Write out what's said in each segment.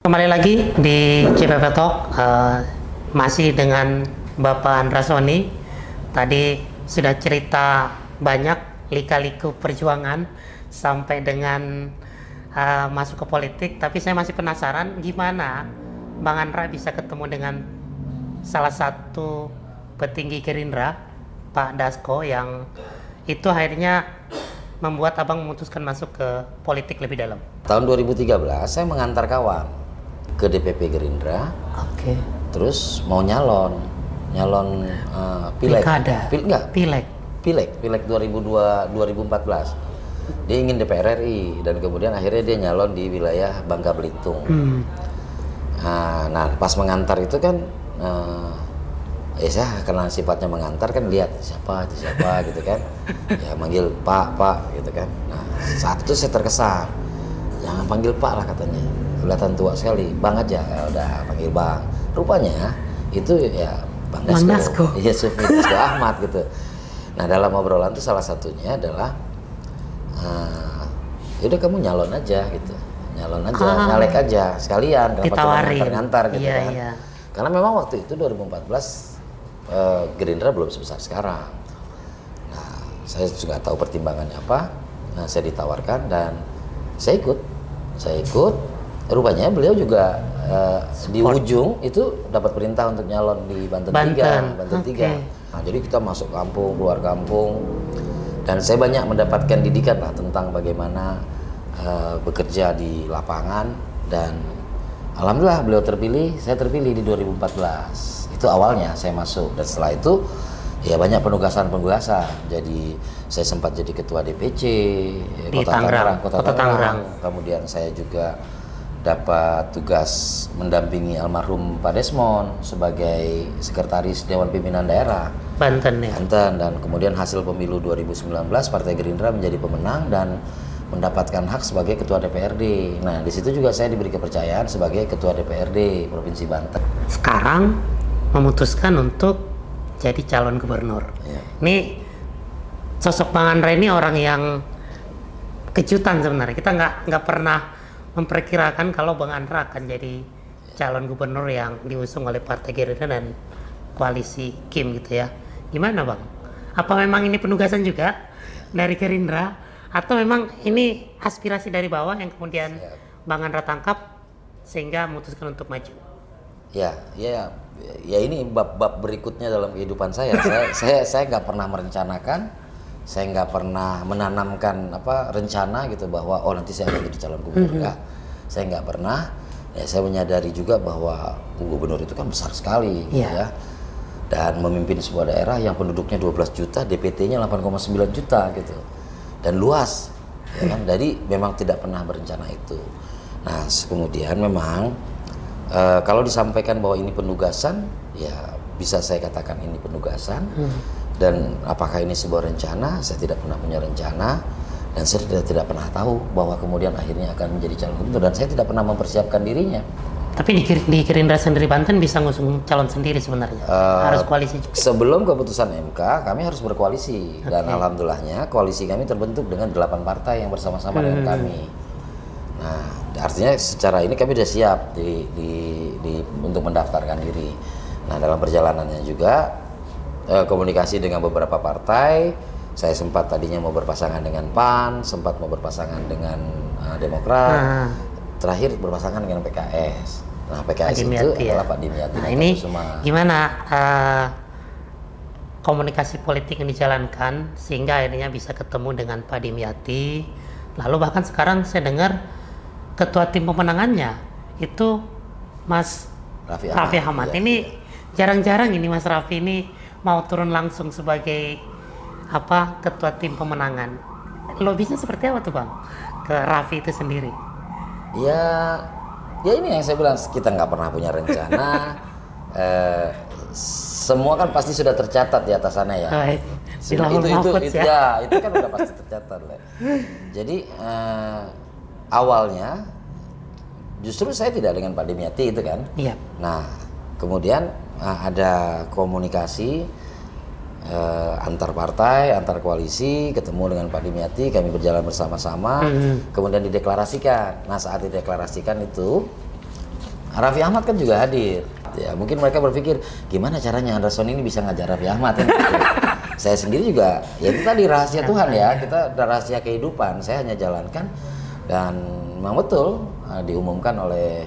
Kembali lagi di CPP Talk, masih dengan Bapak Andra Soni. Tadi sudah cerita banyak lika-liku perjuangan sampai dengan masuk ke politik. Tapi saya masih penasaran gimana Bang Andra bisa ketemu dengan salah satu petinggi Gerindra, Pak Dasko, yang itu akhirnya membuat abang memutuskan masuk ke politik lebih dalam. Tahun 2013 saya mengantar kawan ke DPP Gerindra. Oke. Terus mau nyalon pileg. Pilkada. Pileg 2014. Dia ingin DPR RI dan kemudian akhirnya dia nyalon di wilayah Bangka Belitung. Nah, pas mengantar itu kan saya karena sifatnya mengantar kan lihat siapa gitu kan. Ya manggil Pak gitu kan. Nah, saat itu saya terkesan. Jangan panggil Pak lah katanya. Kelihatan tua sekali. Bang aja. Ya udah panggil Bang. Rupanya itu ya Bang Dasko. Iya, Sufi Dasko Ahmad gitu. Nah, dalam obrolan itu salah satunya adalah yaudah kamu nyalon aja gitu. Nyalek aja sekalian, kenapa cuma ngantar-ngantar gitu kan. Iya. Karena memang waktu itu 2014 Gerindra belum sebesar sekarang. Nah, saya juga tahu pertimbangannya apa. Nah, saya ditawarkan dan saya ikut. Rupanya beliau juga di ujung itu dapat perintah untuk nyalon di Banten 3. Okay. Nah, jadi kita masuk kampung, keluar kampung, dan saya banyak mendapatkan didikan lah tentang bagaimana bekerja di lapangan, dan alhamdulillah beliau terpilih, saya terpilih di 2014. Itu awalnya saya masuk, dan setelah itu ya banyak penugasan. Jadi saya sempat jadi ketua DPC Kota Tangerang. Kemudian saya juga dapat tugas mendampingi almarhum Pak Desmond sebagai sekretaris Dewan Pimpinan Daerah Banten ya. Dan kemudian hasil pemilu 2019 Partai Gerindra menjadi pemenang dan mendapatkan hak sebagai ketua DPRD. Nah, di situ juga saya diberi kepercayaan sebagai ketua DPRD Provinsi Banten. Sekarang memutuskan untuk jadi calon gubernur. Ya. Ini sosok Bang Andra ini orang yang kejutan sebenarnya. Kita nggak pernah memperkirakan kalau Bang Andra akan jadi calon gubernur yang diusung oleh Partai Gerindra dan koalisi Kim gitu ya. Gimana Bang? Apa memang ini penugasan juga dari Gerindra atau memang ini aspirasi dari bawah yang kemudian Bang Andra tangkap sehingga memutuskan untuk maju? Ya ini bab berikutnya dalam kehidupan saya. Saya nggak pernah merencanakan, saya nggak pernah menanamkan rencana gitu bahwa nanti saya akan jadi calon gubernur. Saya nggak pernah. Ya, saya menyadari juga bahwa gubernur itu kan besar sekali, gitu ya. Dan memimpin sebuah daerah yang penduduknya 12 juta, DPT-nya 8,9 juta gitu, dan luas, ya kan. Jadi memang tidak pernah berencana itu. Nah, kemudian memang kalau disampaikan bahwa ini penugasan, ya bisa saya katakan ini penugasan. Dan apakah ini sebuah rencana? Saya tidak pernah punya rencana, dan saya tidak pernah tahu bahwa kemudian akhirnya akan menjadi calon gubernur, dan saya tidak pernah mempersiapkan dirinya. Tapi di Gerindra sendiri Banten bisa ngusung calon sendiri sebenarnya? Harus koalisi juga? Sebelum keputusan MK, kami harus berkoalisi. Dan alhamdulillahnya koalisi kami terbentuk dengan 8 partai yang bersama-sama dengan kami. Nah, artinya secara ini kami sudah siap untuk mendaftarkan diri. Nah, dalam perjalanannya juga komunikasi dengan beberapa partai. Saya sempat tadinya mau berpasangan dengan PAN, sempat mau berpasangan dengan Demokrat, terakhir berpasangan dengan PKS. Nah, PKS itu adalah Pak Dimyati. Nah, ini gimana komunikasi politik yang dijalankan sehingga akhirnya bisa ketemu dengan Pak Dimyati. Lalu bahkan sekarang saya dengar ketua tim pemenangannya itu Mas Raffi Ahmad. Ini jarang-jarang ini Mas Raffi ini mau turun langsung sebagai ketua tim pemenangan. Lobisnya seperti apa tuh Bang ke Raffi itu sendiri? Ya ini yang saya bilang, kita nggak pernah punya rencana. Semua kan pasti sudah tercatat di atas sana ya. Itu kan udah pasti tercatat lah. Jadi awalnya justru saya tidak dengan Pak Dimyati itu kan. Iya. Nah, kemudian ada komunikasi antar partai, antar koalisi, ketemu dengan Pak Dimyati, kami berjalan bersama-sama, kemudian dideklarasikan. Nah, saat dideklarasikan itu Raffi Ahmad kan juga hadir. Ya, mungkin mereka berpikir gimana caranya Anderson ini bisa ngajar Raffi Ahmad kan gitu. Saya sendiri juga, ya itu tadi rahasia Tuhan ya, kita ada rahasia kehidupan. Saya hanya jalankan dan memang betul diumumkan oleh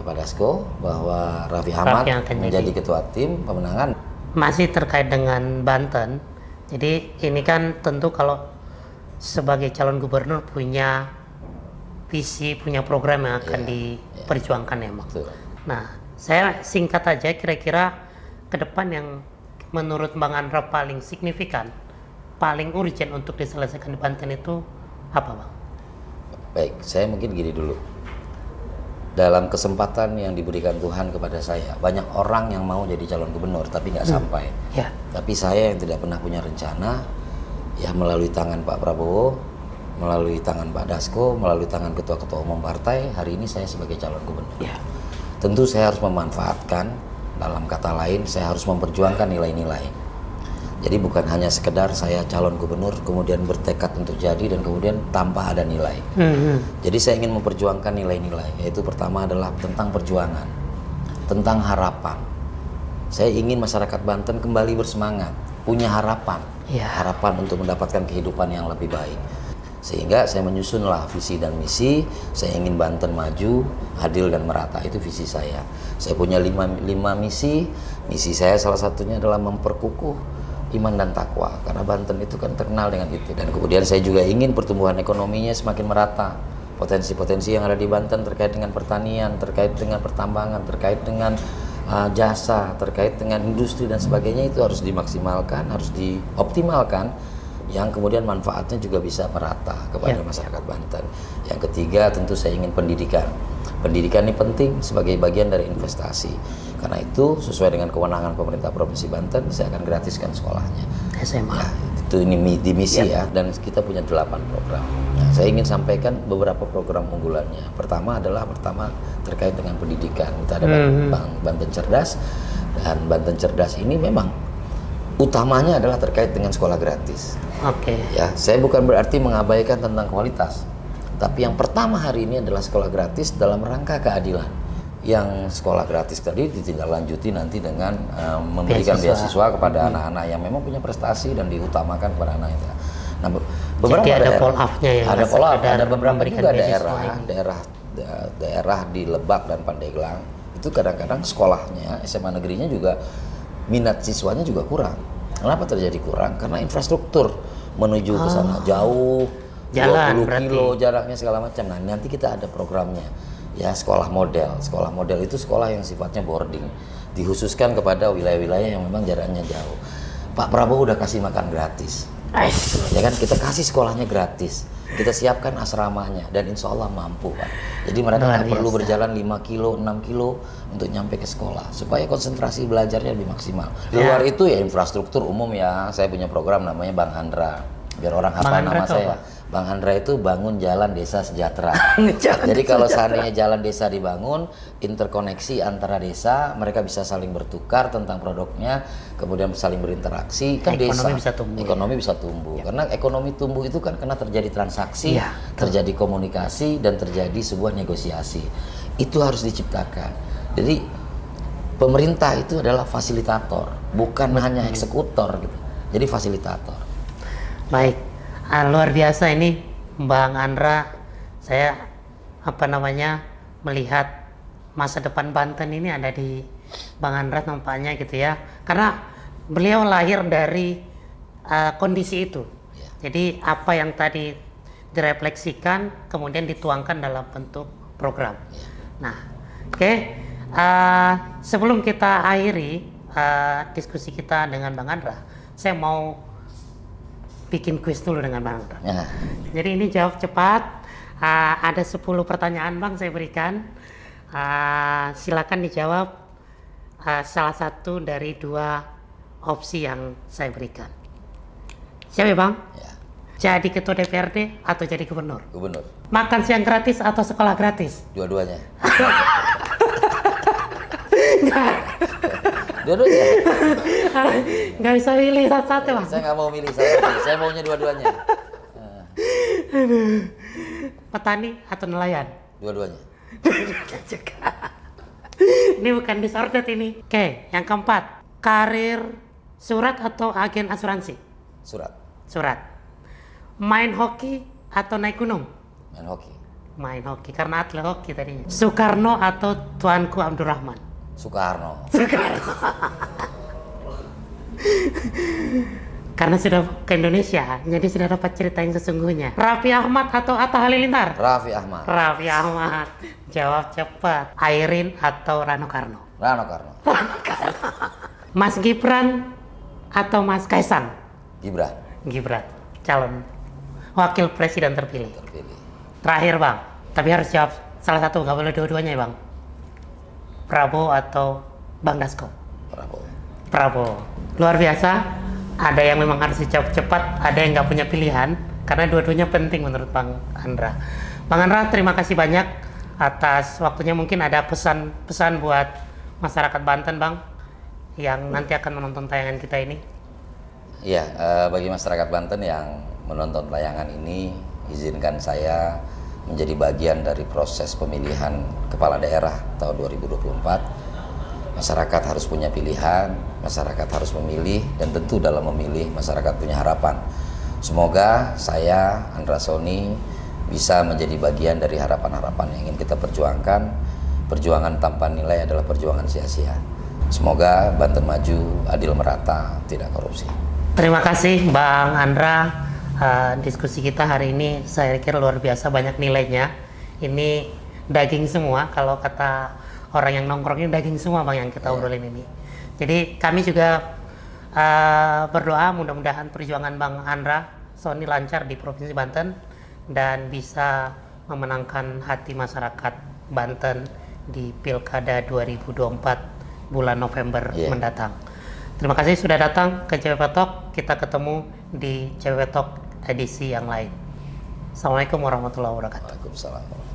Pak Dasko bahwa Raffi Ahmad menjadi ketua tim pemenangan. Masih terkait dengan Banten, jadi ini kan tentu kalau sebagai calon gubernur punya visi, punya program yang akan diperjuangkan ya Bang. Nah, saya singkat aja kira-kira ke depan yang menurut Bang Andra paling signifikan, paling urgent untuk diselesaikan di Banten itu apa Bang? Baik, saya mungkin gini dulu. Dalam kesempatan yang diberikan Tuhan kepada saya, banyak orang yang mau jadi calon gubernur tapi nggak sampai. Ya. Tapi saya yang tidak pernah punya rencana, ya melalui tangan Pak Prabowo, melalui tangan Pak Dasko, melalui tangan ketua-ketua umum partai, hari ini saya sebagai calon gubernur. Ya. Tentu saya harus memanfaatkan, dalam kata lain saya harus memperjuangkan nilai-nilai. Jadi bukan hanya sekedar saya calon gubernur kemudian bertekad untuk jadi dan kemudian tanpa ada nilai. Jadi saya ingin memperjuangkan nilai-nilai, yaitu pertama adalah tentang perjuangan, tentang harapan. Saya ingin masyarakat Banten kembali bersemangat, punya harapan, harapan untuk mendapatkan kehidupan yang lebih baik. Sehingga saya menyusunlah visi dan misi. Saya ingin Banten maju, adil dan merata, itu visi saya. Saya punya lima misi. Misi saya salah satunya adalah memperkukuh iman dan takwa, karena Banten itu kan terkenal dengan itu. Dan kemudian saya juga ingin pertumbuhan ekonominya semakin merata. Potensi-potensi yang ada di Banten terkait dengan pertanian, terkait dengan pertambangan, terkait dengan jasa, terkait dengan industri dan sebagainya, itu harus dimaksimalkan, harus dioptimalkan, yang kemudian manfaatnya juga bisa merata kepada masyarakat Banten. Yang ketiga tentu saya ingin pendidikan. Pendidikan ini penting sebagai bagian dari investasi. Karena itu sesuai dengan kewenangan pemerintah Provinsi Banten, saya akan gratiskan sekolahnya. SMA. Ya, itu ini di misi ya, dan kita punya 8 program. Nah, saya ingin sampaikan beberapa program unggulannya. Pertama terkait dengan pendidikan. Kita ada Banten Cerdas, dan Banten Cerdas ini memang utamanya adalah terkait dengan sekolah gratis. Oke. Ya, saya bukan berarti mengabaikan tentang kualitas, tapi yang pertama hari ini adalah sekolah gratis dalam rangka keadilan. Yang sekolah gratis tadi ditindaklanjuti nanti dengan memberikan beasiswa kepada anak-anak yang memang punya prestasi dan diutamakan kepada anak itu. Nah, beberapa jadi ada follow-up-nya ya. Ada follow-up, ada beberapa juga daerah di Lebak dan Pandeglang itu kadang-kadang sekolahnya SMA negerinya juga minat siswanya juga kurang. Kenapa terjadi kurang? Karena infrastruktur menuju ke sana jauh, jalan 20 kilo jaraknya segala macam. Nah, nanti kita ada programnya. Ya, sekolah model. Sekolah model itu sekolah yang sifatnya boarding, dikhususkan kepada wilayah-wilayah yang memang jaraknya jauh. Pak Prabowo udah kasih makan gratis. Ya kan, kita kasih sekolahnya gratis. Kita siapkan asramanya dan insya Allah mampu Pak. Jadi mereka nggak perlu berjalan 5 kilo, 6 kilo untuk nyampe ke sekolah. Supaya konsentrasi belajarnya lebih maksimal. Di luar itu ya infrastruktur umum ya. Saya punya program namanya Bang Handra. Biar orang hafal nama saya. Bang Handra itu bangun jalan desa sejahtera. Jadi kalau seandainya jalan desa dibangun, interkoneksi antara desa, mereka bisa saling bertukar tentang produknya, kemudian saling berinteraksi, kan ekonomi desa bisa tumbuh. Ekonomi bisa tumbuh. Karena ekonomi tumbuh itu kan karena terjadi transaksi, terjadi komunikasi dan terjadi sebuah negosiasi. Itu harus diciptakan. Jadi pemerintah itu adalah fasilitator, bukan hanya eksekutor gitu. Jadi fasilitator. Baik, luar biasa ini Bang Andra. Saya melihat masa depan Banten ini ada di Bang Andra nampaknya gitu ya. Karena beliau lahir dari kondisi itu. Jadi apa yang tadi direfleksikan kemudian dituangkan dalam bentuk program. Nah, oke. Sebelum kita akhiri diskusi kita dengan Bang Andra, saya mau bikin kuis dulu dengan Bang Andra. Jadi ini jawab cepat. Ada 10 pertanyaan Bang saya berikan. Silakan dijawab salah satu dari 2 opsi yang saya berikan. Siap ya Bang? Ya. Jadi ketua DPRD atau jadi gubernur? Gubernur. Makan siang gratis atau sekolah gratis? Dua-duanya. Dua-duanya. Nggak bisa pilih satu-satu Bang. Saya nggak mau milih satu. Saya maunya dua-duanya. Petani atau nelayan? Dua-duanya. Ini bukan disorted ini. Oke, yang keempat. Karir surat atau agen asuransi? Surat. Surat. Main hoki atau naik gunung? Main hoki. Main hoki, karena atlet hoki tadinya. Soekarno atau Tuanku Abdurrahman? Soekarno. Karena sudah ke Indonesia, jadi sudah dapat cerita yang sesungguhnya. Raffi Ahmad atau Atta Halilintar? Raffi Ahmad. Raffi Ahmad. Jawab cepat. Airin atau Rano Karno? Rano Karno. Mas Gibran atau Mas Kaisang? Gibran. Gibran, calon wakil presiden terpilih. Terpilih. Terakhir bang, tapi harus jawab salah satu, nggak boleh dua-duanya bang. Prabowo atau Bang Dasko? Prabowo. Prabowo. Luar biasa. Ada yang memang harus dijawab cepat, ada yang nggak punya pilihan, karena dua-duanya penting menurut Bang Andra. Bang Andra, terima kasih banyak atas waktunya. Mungkin ada pesan-pesan buat masyarakat Banten bang, yang nanti akan menonton tayangan kita ini. Iya, bagi masyarakat Banten yang menonton tayangan ini, izinkan saya menjadi bagian dari proses pemilihan kepala daerah tahun 2024. Masyarakat harus punya pilihan, masyarakat harus memilih, dan tentu dalam memilih masyarakat punya harapan. Semoga saya, Andra Soni, bisa menjadi bagian dari harapan-harapan yang ingin kita perjuangkan. Perjuangan tanpa nilai adalah perjuangan sia-sia. Semoga Banten maju, adil merata, tidak korupsi. Terima kasih Bang Andra. Diskusi kita hari ini saya kira luar biasa, banyak nilainya. Ini daging semua, kalau kata orang yang nongkrong ini daging semua bang yang kita obrolin ini. Jadi kami juga berdoa mudah-mudahan perjuangan Bang Andra Soni lancar di Provinsi Banten dan bisa memenangkan hati masyarakat Banten di Pilkada 2024 bulan November mendatang. Terima kasih sudah datang ke CWP Talk. Kita ketemu di CWP Talk edisi yang lain. Assalamualaikum warahmatullahi wabarakatuh. Waalaikumsalam.